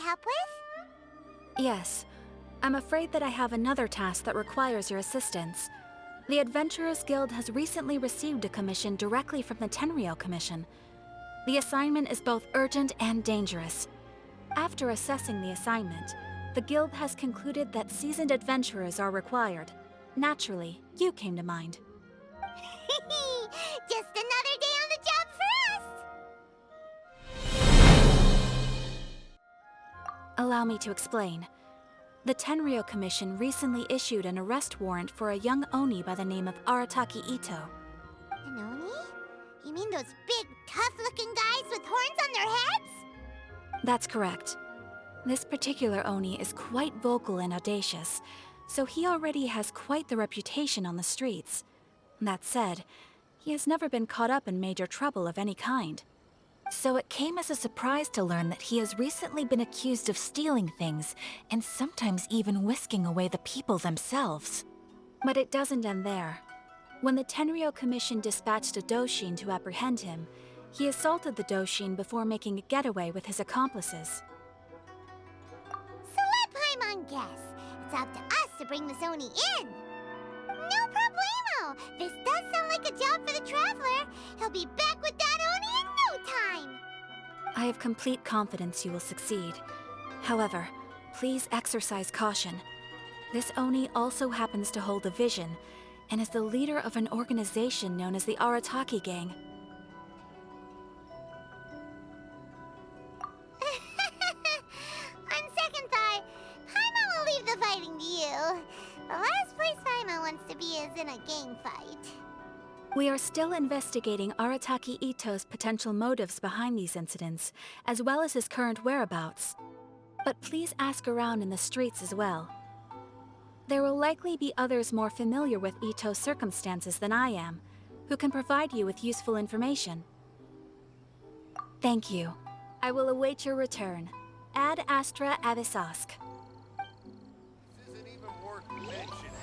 help with? Yes. I'm afraid that I have another task that requires your assistance. The Adventurers Guild has recently received a commission directly from the Tenryou Commission. The assignment is both urgent and dangerous. After assessing the assignment, the Guild has concluded that seasoned adventurers are required. Naturally, you came to mind. Just another day on the job for us! Allow me to explain. The Tenryou Commission recently issued an arrest warrant for a young Oni by the name of Arataki Itto. An Oni? You mean those big, tough-looking guys with horns on their heads? That's correct. This particular Oni is quite vocal and audacious, so he already has quite the reputation on the streets. That said, he has never been caught up in major trouble of any kind. So it came as a surprise to learn that he has recently been accused of stealing things, and sometimes even whisking away the people themselves. But it doesn't end there. When the Tenryou Commission dispatched a Doshin to apprehend him, he assaulted the Doshin before making a getaway with his accomplices. So let Paimon guess. It's up to us to bring this Oni in. No problemo! This does sound like a job for the Traveler. He'll be back with that Oni in no time! I have complete confidence you will succeed. However, please exercise caution. This Oni also happens to hold a vision, and is the leader of an organization known as the Arataki Gang. On second thought, Paimon will leave the fighting to you. The last place Paimon wants to be is in a gang fight. We are still investigating Arataki Itto's potential motives behind these incidents, as well as his current whereabouts. But please ask around in the streets as well. There will likely be others more familiar with Itto's circumstances than I am, who can provide you with useful information. Thank you. I will await your return. Ad Astra Avisask. This isn't even worth mentioning.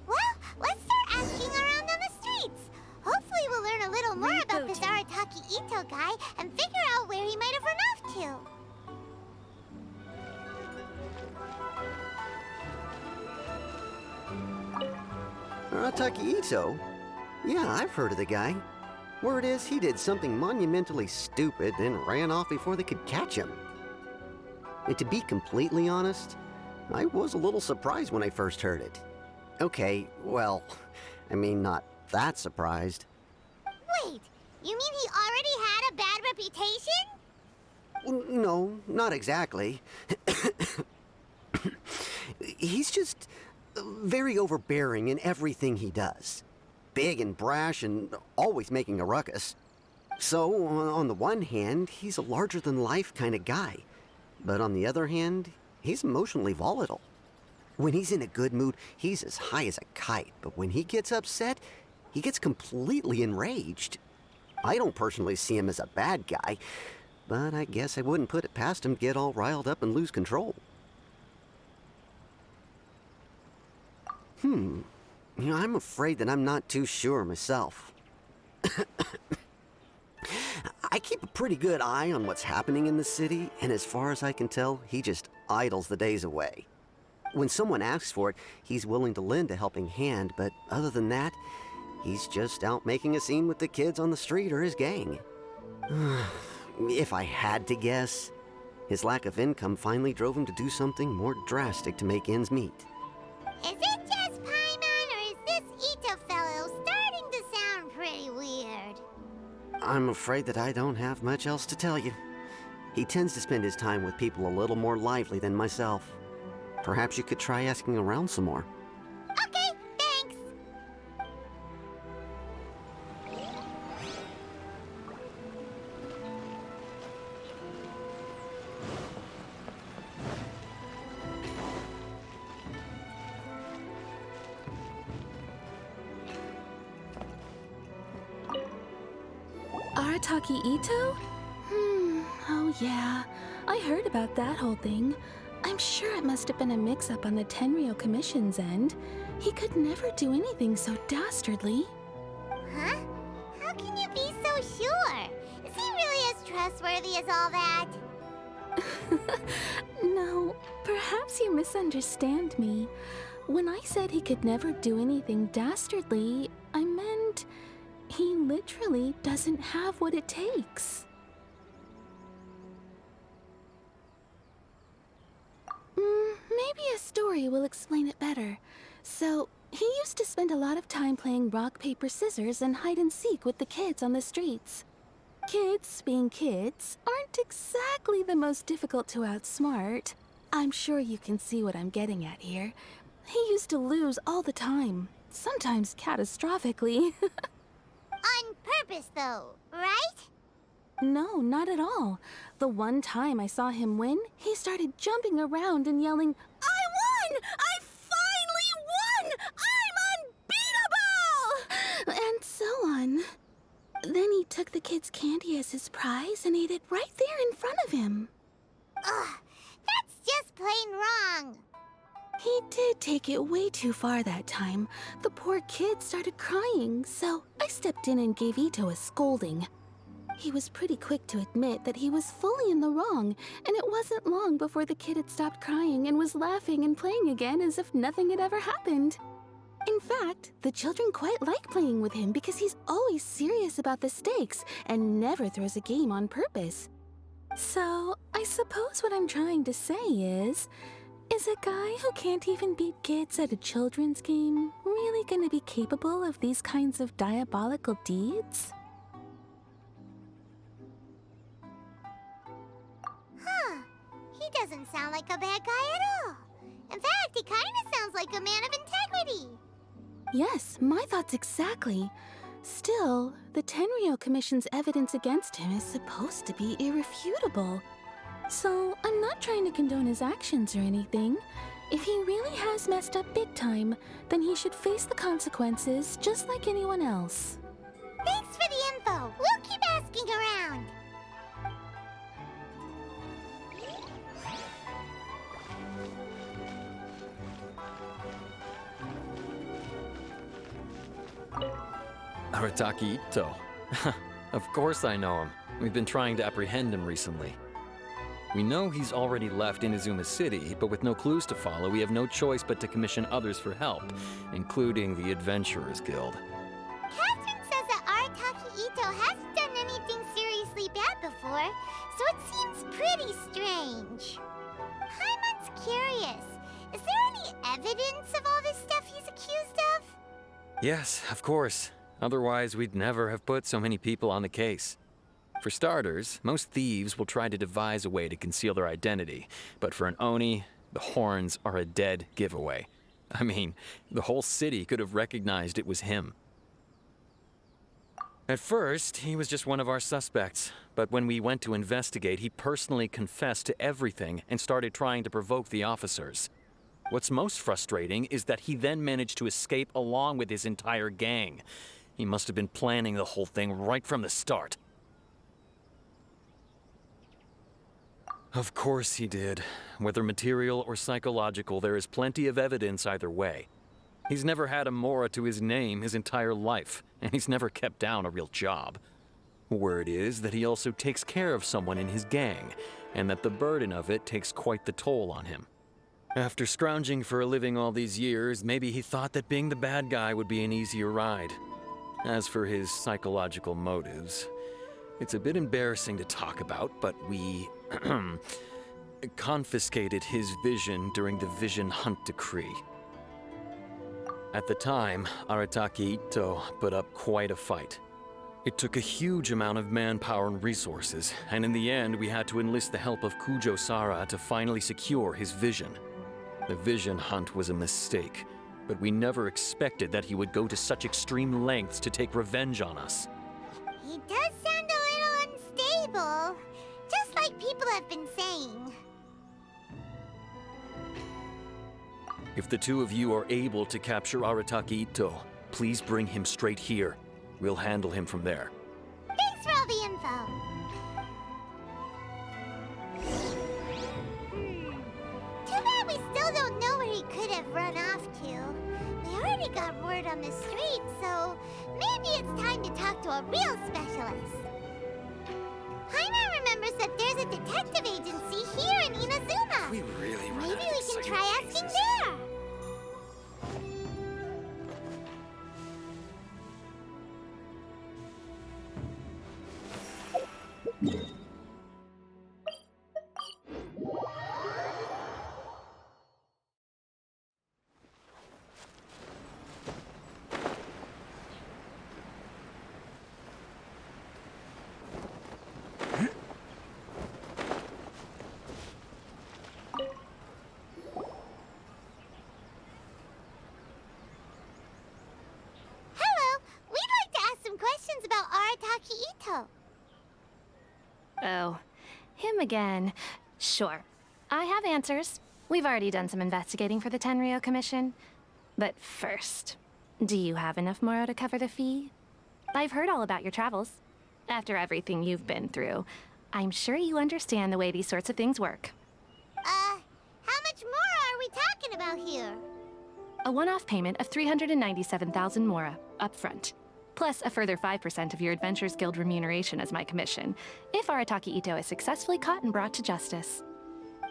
Well, let's start asking around on the streets. Hopefully we'll learn a little more about this Arataki Itto guy and figure out where he might have run off to. Arataki Itto? Yeah, I've heard of the guy. Word is, he did something monumentally stupid and ran off before they could catch him. And to be completely honest, I was a little surprised when I first heard it. Okay, well, I mean, not that surprised. Wait, you mean he already had a bad reputation? No, not exactly. He's just very overbearing in everything he does. Big and brash and always making a ruckus. So, on the one hand, he's a larger-than-life kind of guy. But on the other hand, he's emotionally volatile. When he's in a good mood, he's as high as a kite. But when he gets upset, he gets completely enraged. I don't personally see him as a bad guy, but I guess I wouldn't put it past him to get all riled up and lose control. You know, I'm afraid that I'm not too sure myself. I keep a pretty good eye on what's happening in the city, and as far as I can tell, he just idles the days away. When someone asks for it, he's willing to lend a helping hand, but other than that, he's just out making a scene with the kids on the street or his gang. If I had to guess, his lack of income finally drove him to do something more drastic to make ends meet. Is it just Paimon, or is this Itto fellow starting to sound pretty weird? I'm afraid that I don't have much else to tell you. He tends to spend his time with people a little more lively than myself. Perhaps you could try asking around some more. Okay, thanks. Arataki Itto? Oh yeah. I heard about that whole thing. I'm sure it must have been a mix-up on the Tenryou Commission's end. He could never do anything so dastardly. Huh? How can you be so sure? Is he really trustworthy as all that. No, perhaps you misunderstand me. When I said he could never do anything dastardly, I meant he literally doesn't have what it takes. Maybe a story will explain it better. So, he used to spend a lot of time playing rock, paper, scissors and hide and seek with the kids on the streets. Kids, being kids, aren't exactly the most difficult to outsmart. I'm sure you can see what I'm getting at here. He used to lose all the time, sometimes catastrophically. On purpose, though, right? No, not at all. The one time I saw him win, he started jumping around and yelling, "I won! I finally won! I'm unbeatable!" And so on. Then he took the kid's candy as his prize and ate it right there in front of him. Ugh, that's just plain wrong. He did take it way too far that time. The poor kid started crying, so I stepped in and gave Itto a scolding. He was pretty quick to admit that he was fully in the wrong, and it wasn't long before the kid had stopped crying and was laughing and playing again as if nothing had ever happened. In fact, the children quite like playing with him because he's always serious about the stakes and never throws a game on purpose. So, I suppose what I'm trying to say is a guy who can't even beat kids at a children's game really gonna be capable of these kinds of diabolical deeds? Huh. He doesn't sound like a bad guy at all. In fact, he kind of sounds like a man of integrity. Yes, my thoughts exactly. Still, the Tenryou Commission's evidence against him is supposed to be irrefutable. So, I'm not trying to condone his actions or anything. If he really has messed up big time, then he should face the consequences just like anyone else. Thanks for the info. We'll keep asking around. Arataki Itto. Of course I know him. We've been trying to apprehend him recently. We know he's already left Inazuma City, but with no clues to follow, we have no choice but to commission others for help, including the Adventurers Guild. Katheryne says that Arataki Itto hasn't done anything seriously bad before, so it seems pretty strange. Paimon's curious. Is there any evidence of all this stuff he's accused of? Yes, of course. Otherwise, we'd never have put so many people on the case. For starters, most thieves will try to devise a way to conceal their identity, but for an Oni, the horns are a dead giveaway. I mean, the whole city could have recognized it was him. At first, he was just one of our suspects, but when we went to investigate, he personally confessed to everything and started trying to provoke the officers. What's most frustrating is that he then managed to escape along with his entire gang. He must have been planning the whole thing right from the start. Of course he did. Whether material or psychological, there is plenty of evidence either way. He's never had a Mora to his name his entire life, and he's never kept down a real job. Word is that he also takes care of someone in his gang, and that the burden of it takes quite the toll on him. After scrounging for a living all these years, maybe he thought that being the bad guy would be an easier ride. As for his psychological motives, it's a bit embarrassing to talk about, but we confiscated his vision during the Vision Hunt Decree. At the time, Arataki Itto put up quite a fight. It took a huge amount of manpower and resources, and in the end we had to enlist the help of Kujo Sara to finally secure his vision. The Vision Hunt was a mistake, but we never expected that he would go to such extreme lengths to take revenge on us. He does sound a little unstable, just like people have been saying. If the two of you are able to capture Arataki Itto, please bring him straight here. We'll handle him from there. Thanks for all the info. Too bad we still don't know where he could have run off to. We already got word on the street, so maybe it's time to talk to a real specialist. Paimon a detective agency here in Inazuma. We really run Maybe out of we can exciting try asking cases. there. Hello, we'd like to ask some questions about Arataki Itto. Oh, him again. Sure. I have answers. We've already done some investigating for the Tenryou Commission. But first, do you have enough Moro to cover the fee? I've heard all about your travels. After everything you've been through, I'm sure you understand the way these sorts of things work. How much more are we talking about here? A one-off payment of 397,000 Mora, up front. Plus a further 5% of your Adventures Guild remuneration as my commission, if Arataki Itto is successfully caught and brought to justice.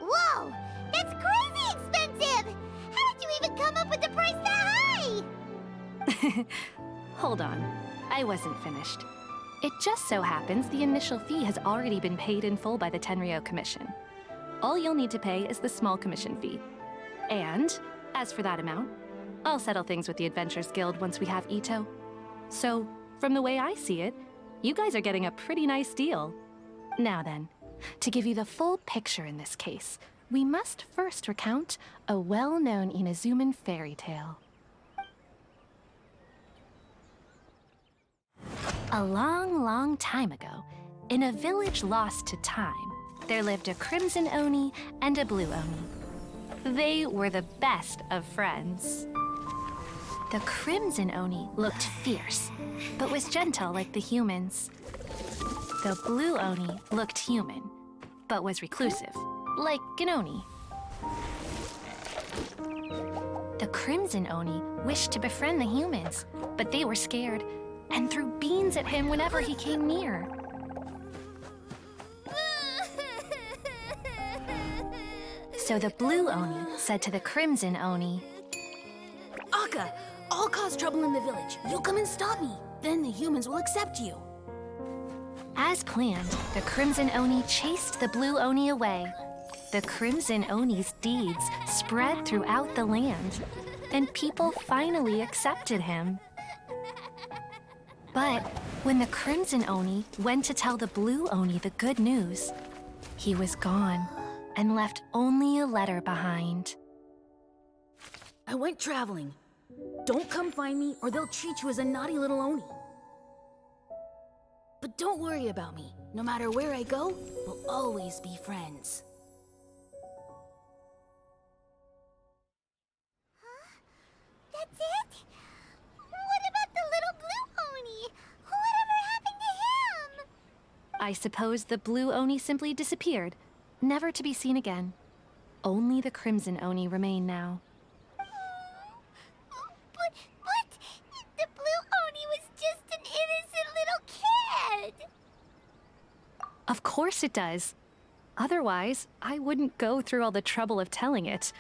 Whoa! That's crazy expensive! How did you even come up with the price that high? Hold on. I wasn't finished. It just so happens the initial fee has already been paid in full by the Tenryou Commission. All you'll need to pay is the small commission fee. And, as for that amount, I'll settle things with the Adventures Guild once we have Itto. So, from the way I see it, you guys are getting a pretty nice deal. Now then, to give you the full picture in this case, we must first recount a well-known Inazuman fairy tale. A long, long time ago, in a village lost to time, there lived a crimson Oni and a blue Oni. They were the best of friends. The crimson Oni looked fierce, but was gentle like the humans. The blue Oni looked human, but was reclusive, like an Oni. The crimson Oni wished to befriend the humans, but they were scared and threw beans at him whenever he came near. So the blue Oni said to the crimson Oni, Akka, I'll cause trouble in the village. You come and stop me. Then the humans will accept you. as planned, the crimson Oni chased the blue Oni away. The crimson Oni's deeds spread throughout the land, and people finally accepted him. But when the crimson Oni went to tell the blue Oni the good news, he was gone and left only a letter behind. I went traveling. Don't come find me or they'll treat you as a naughty little Oni. But don't worry about me. No matter where I go, we'll always be friends. That's it? What about the little blue Oni? Whatever happened to him? I suppose the blue Oni simply disappeared, never to be seen again. Only the crimson Oni remain now. But the blue Oni was just an innocent little kid. Of course it does. Otherwise, I wouldn't go through all the trouble of telling it.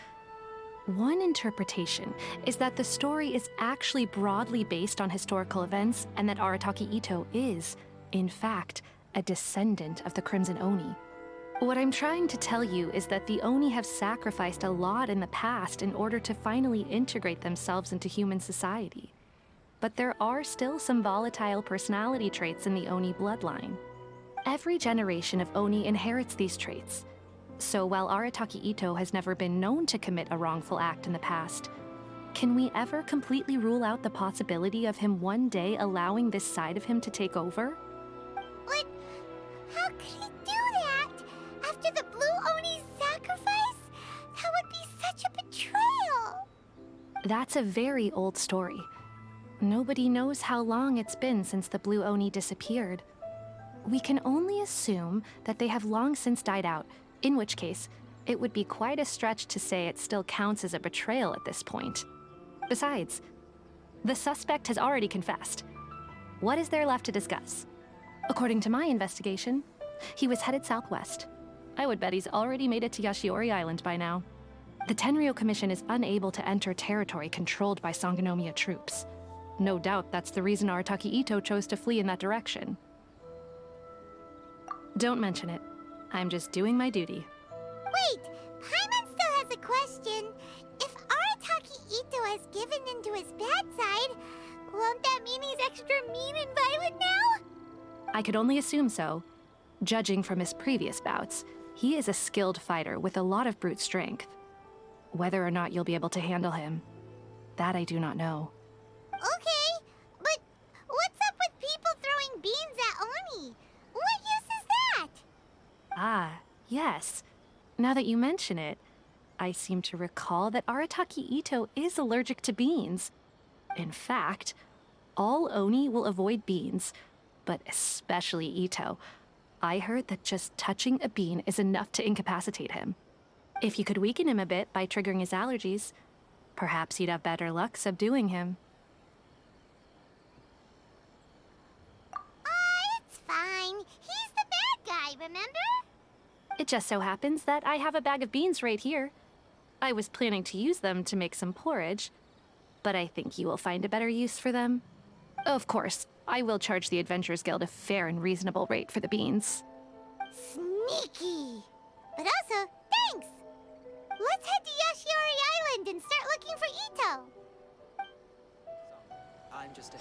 One interpretation is that the story is actually broadly based on historical events and that Arataki Itto is, in fact, a descendant of the Crimson Oni. What I'm trying to tell you is that the Oni have sacrificed a lot in the past in order to finally integrate themselves into human society. But there are still some volatile personality traits in the Oni bloodline. Every generation of Oni inherits these traits. So while Arataki Itto has never been known to commit a wrongful act in the past, can we ever completely rule out the possibility of him one day allowing this side of him to take over? But how could he do that? After the blue Oni's sacrifice? That would be such a betrayal. That's a very old story. Nobody knows how long it's been since the blue Oni disappeared. We can only assume that they have long since died out, in which case, it would be quite a stretch to say it still counts as a betrayal at this point. Besides, the suspect has already confessed. What is there left to discuss? According to my investigation, he was headed southwest, I would bet he's already made it to Yashiori Island by now. The Tenryou Commission is unable to enter territory controlled by Sangonomiya troops. No doubt that's the reason Arataki Itto chose to flee in that direction. Don't mention it. I'm just doing my duty. Wait, Paimon still has a question. If Arataki Itto has given into his bad side, won't that mean he's extra mean and violent now? I could only assume so. Judging from his previous bouts, he is a skilled fighter with a lot of brute strength. Whether or not you'll be able to handle him, that I do not know. Okay, but what's up with people throwing beans at Oni? What use is that? Ah, yes. Now that you mention it, I seem to recall that Arataki Itto is allergic to beans. In fact, all Oni will avoid beans, but especially Itto. I heard that just touching a bean is enough to incapacitate him. If you could weaken him a bit by triggering his allergies, perhaps you'd have better luck subduing him. It's fine. He's the bad guy, remember? It just so happens that I have a bag of beans right here. I was planning to use them to make some porridge, but I think you will find a better use for them. Of course, I will charge the Adventurers Guild a fair and reasonable rate for the beans. Sneaky. But also, thanks. Let's head to Yashiori Island and start looking for Itto. I'm just a